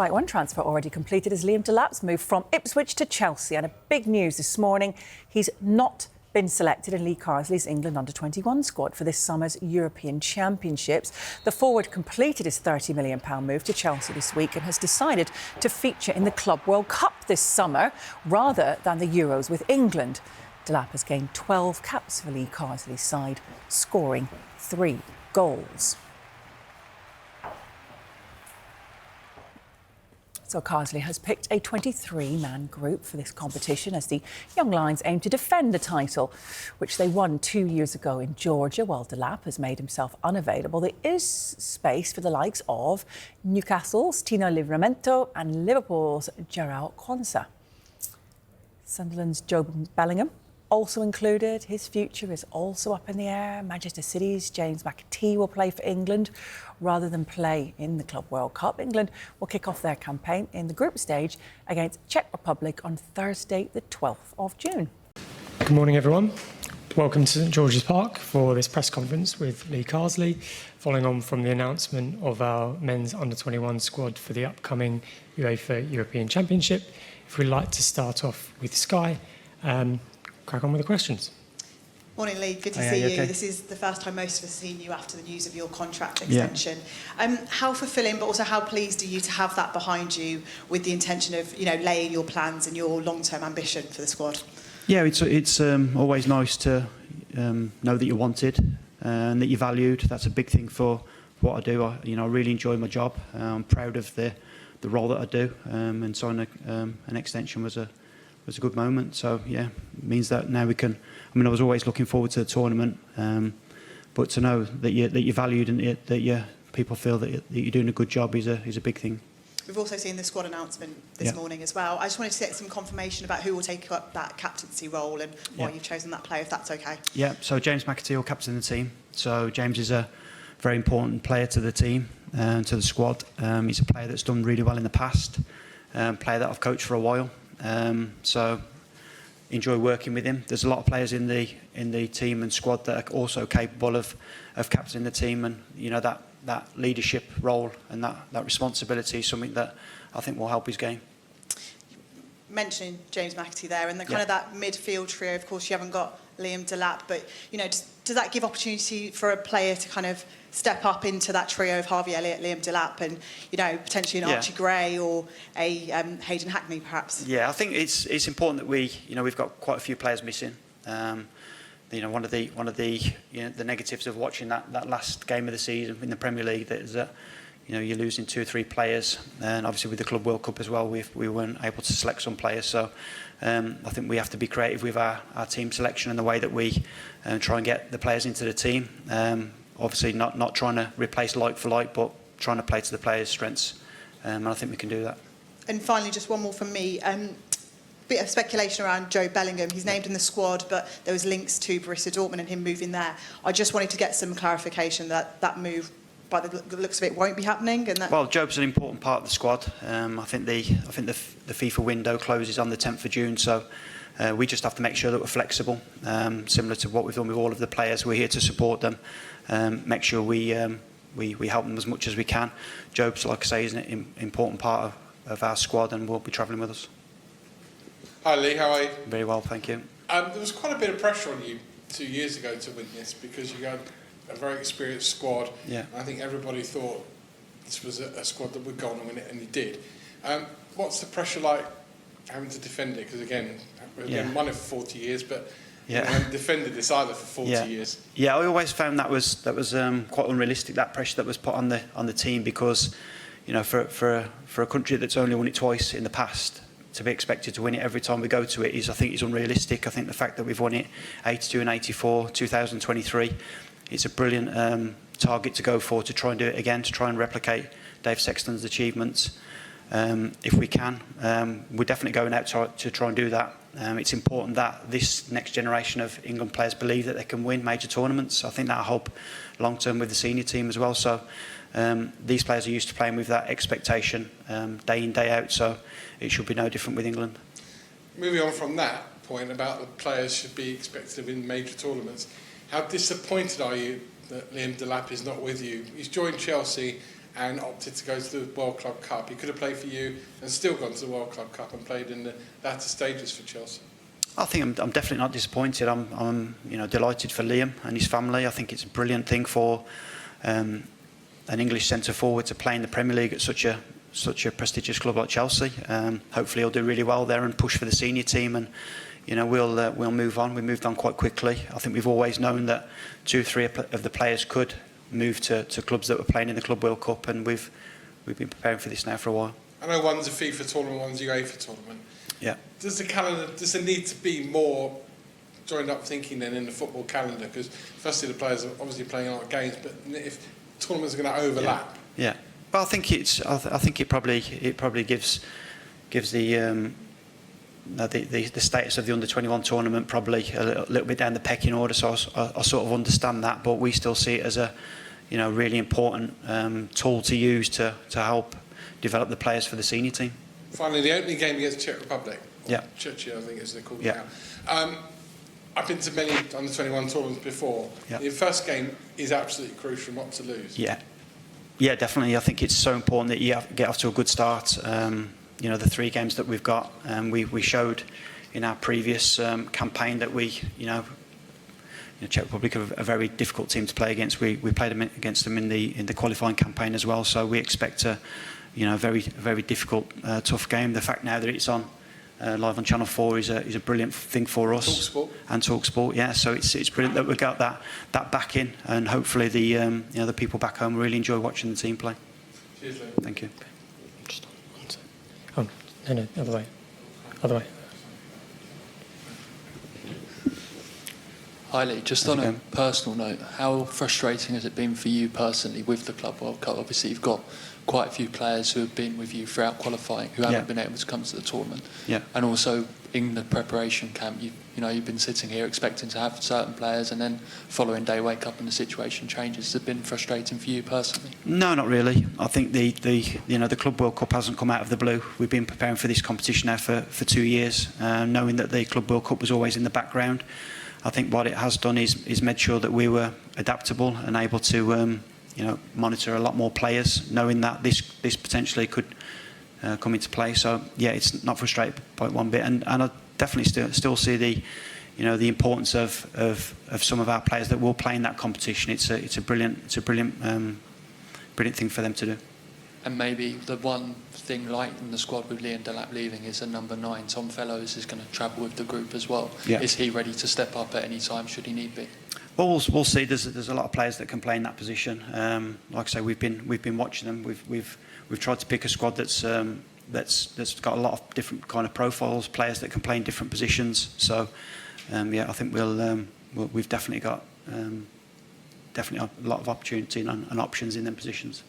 Right, one transfer already completed is Liam Delap's move from Ipswich to Chelsea. And a big news this morning, he's not been selected in Lee Carsley's England U21 squad for this summer's European Championships. The forward completed his £30 million move to Chelsea this week and has decided to feature in the Club World Cup this summer rather than the Euros with England. Delap has gained 12 caps for Lee Carsley's side, scoring 3 goals. So Carsley has picked a 23-man group for this competition as the Young Lions aim to defend the title, which they won 2 years ago in Georgia. While Delap has made himself unavailable, there is space for the likes of Newcastle's Tino Livramento and Liverpool's João Quansah. Sunderland's Joe Bellingham also included. His future is also up in the air. Manchester City's James McAtee will play for England rather than play in the Club World Cup. England will kick off their campaign in the group stage against Czech Republic on Thursday, the 12th of June. Good morning, everyone. Welcome to St George's Park for this press conference with Lee Carsley, following on from the announcement of our men's under-21 squad for the upcoming UEFA European Championship. If we'd like to start off with Sky, crack on with the questions. Morning, Lee. Good to see you. Okay? This is the first time most of us have seen you after the news of your contract extension. Yeah. How fulfilling, but also how pleased are you to have that behind you with the intention of, laying your plans and your long-term ambition for the squad? Yeah, it's always nice to know that you're wanted and that you're valued. That's a big thing for what I do. I really enjoy my job. I'm proud of the role that I do, and signing an extension was a good moment. So yeah, it means that now we can. I was always looking forward to the tournament, but to know that you're valued and that people feel that you're doing a good job is a big thing. We've also seen the squad announcement this morning as well. I just wanted to get some confirmation about who will take up that captaincy role and why you've chosen that player, if that's okay. Yeah. So James McAtee will captain the team. So James is a very important player to the team and to the squad. He's a player that's done really well in the past. Player that I've coached for a while. So enjoy working with him. There's a lot of players in the team and squad that are also capable of captaining the team, and that leadership role and that responsibility is something that I think will help his game. Mentioning James McAtee there and kind of that midfield trio. Of course, you haven't got Liam Delap, but does that give opportunity for a player to kind of step up into that trio of Harvey Elliott, Liam Delap, and potentially an Archie Gray or a Hayden Hackney, perhaps? Yeah, I think it's important that we've got quite a few players missing. One of the negatives of watching that last game of the season in the Premier League is that you're losing 2 or 3 players, and obviously with the Club World Cup as well, we weren't able to select some players. So I think we have to be creative with our team selection and the way that we try and get the players into the team. Obviously not trying to replace like for like, but trying to play to the players' strengths, and I think we can do that. And finally, just one more from me. Bit of speculation around Joe Bellingham. He's named in the squad, but there was links to Borussia Dortmund and him moving there. I just wanted to get some clarification that move, by the looks of it, won't be happening. And well, Joe's an important part of the squad. I think the FIFA window closes on the 10th of June, so we just have to make sure that we're flexible, similar to what we've done with all of the players. We're here to support them, make sure we help them as much as we can. Joe's, like I say, is an important part of our squad and will be travelling with us. Hi Lee, how are you? Very well, thank you. There was quite a bit of pressure on you 2 years ago to win this because you had a very experienced squad. Yeah. I think everybody thought this was a squad that would go on and win it, and you did. What's the pressure like having to defend it? Because again, we've won it for 40 years, but you haven't defended this either for 40 years. Yeah, I always found that was quite unrealistic, that pressure that was put on the team, because for a country that's only won it twice in the past, to be expected to win it every time we go to it I think is unrealistic. I think the fact that we've won it 82 and 84, 2023, it's a brilliant target to go for, to try and do it again, to try and replicate Dave Sexton's achievements. If we can, we're definitely going out to try and do that. It's important that this next generation of England players believe that they can win major tournaments. I think that'll help long term with the senior team as well. So these players are used to playing with that expectation day in, day out, so it should be no different with England. Moving on from that point about the players should be expected to win major tournaments, how disappointed are you that Liam Delap is not with you? He's joined Chelsea and opted to go to the World Club Cup. He could have played for you and still gone to the World Club Cup and played in the latter stages for Chelsea. I think I'm definitely not disappointed. I'm delighted for Liam and his family. I think it's a brilliant thing for an English centre forward to play in the Premier League at such a prestigious club like Chelsea. Hopefully he'll do really well there and push for the senior team, and we'll move on. We moved on quite quickly. I think we've always known that 2 or 3 of the players could move to clubs that were playing in the Club World Cup, and we've been preparing for this now for a while. I know one's a FIFA tournament, one's a UEFA tournament. Yeah. Does there need to be more joined up thinking then in the football calendar? Because firstly, the players are obviously playing a lot of games, but if tournaments are going to overlap, yeah. Well, I think it probably gives the status of the under-21 tournament probably a little bit down the pecking order. So I sort of understand that, but we still see it as a really important tool to use to help develop the players for the senior team. Finally, the opening game against Czech Republic. Yeah. Czechia, I think is they're called yeah. now. I've been to many under-21 tournaments before. Yeah. The first game is absolutely crucial not to lose. Yeah. Yeah, definitely. I think it's so important that you get off to a good start. The 3 games that we've got, we showed in our previous campaign that Czech Republic are a very difficult team to play against. We played against them in the qualifying campaign as well. So we expect a very difficult, tough game. The fact now that it's on live on Channel 4 is a brilliant thing for us. TalkSport. And TalkSport, yeah. So it's brilliant that we got that back in, and hopefully the people back home really enjoy watching the team play. Cheers, Lee. Thank you. Oh, no, other way. Hi Lee, just on a personal note, how frustrating has it been for you personally with the Club World Cup? Obviously you've got quite a few players who have been with you throughout qualifying who haven't been able to come to the tournament. Yeah. And also in the preparation camp, you've been sitting here expecting to have certain players, and then following day wake up and the situation changes. Has it been frustrating for you personally? No, not really. I think the Club World Cup hasn't come out of the blue. We've been preparing for this competition now for 2 years, knowing that the Club World Cup was always in the background. I think what it has done is made sure that we were adaptable and able to monitor a lot more players, knowing that this potentially could come into play. So yeah, it's not frustrated by one bit, and I definitely still see the importance of some of our players that will play in that competition. It's a brilliant thing for them to do. And maybe the one thing light in the squad with Lee and Delap leaving is a number 9. Tom Fellows is going to travel with the group as well. Yeah. Is he ready to step up at any time should he need be? Well, we'll see. There's a lot of players that can play in that position. Like I say, we've been watching them. We've tried to pick a squad that's got a lot of different kind of profiles, players that can play in different positions. So I think we've definitely got a lot of opportunity and options in them positions.